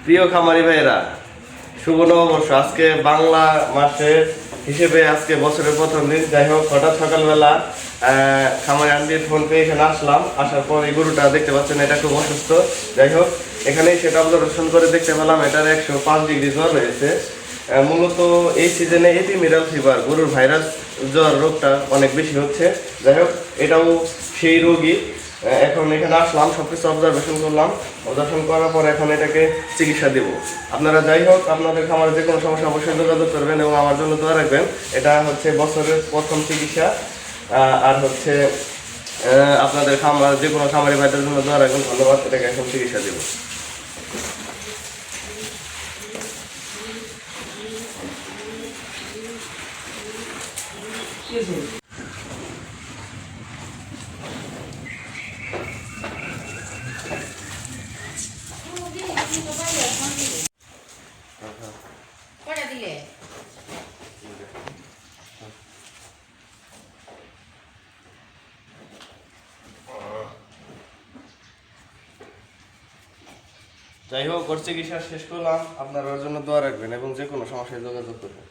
প্রিয় খামারি ভাইয়েরা, শুভ নববর্ষ। আজকে বাংলা মাসের হিসেবে আজকে বছরের প্রথম দিন। যাই হোক, হঠাৎ সকালবেলা খামারি আন্টির ফোন পেয়ে এখানে আসলাম। আসার পর এই গরুটা দেখতে পাচ্ছেন, এটা খুব অসুস্থ। যাই হোক, এখানে সেটা অবজারভেশন করে দেখতে পেলাম এটার 105 ডিগ্রি জ্বর রয়েছে। মূলত এই সিজনে এপিমিরাল ফিভার, গরুর ভাইরাস জ্বর রোগটা অনেক বেশি হচ্ছে। যাই হোক, এটাও সেই রোগী। এখন এখানে আসলাম, সবকিছু অবজারভেশন করলাম। অবজারভেশন করার পর এখন এটাকে চিকিৎসা দেব। আপনারা যাই হোক, আপনাদের খামারে যে কোনো সমস্যা অবশ্যই যোগাযোগ করবেন এবং আমার জন্য দোয়া রাখবেন। এটা হচ্ছে বছরের প্রথম চিকিৎসা। আর হচ্ছে আপনাদের খামার যে কোনো খামারি ভাইদের জন্য দোয়া রাখবেন। ধন্যবাদ। এটাকে এখন চিকিৎসা দেব। কটা দিলে? যাই হোক, ওর চিকিৎসা শেষ করলাম। আপনারা ওর জন্য দোয়া রাখবেন এবং যে কোনো সমস্যায় যোগাযোগ করবেন।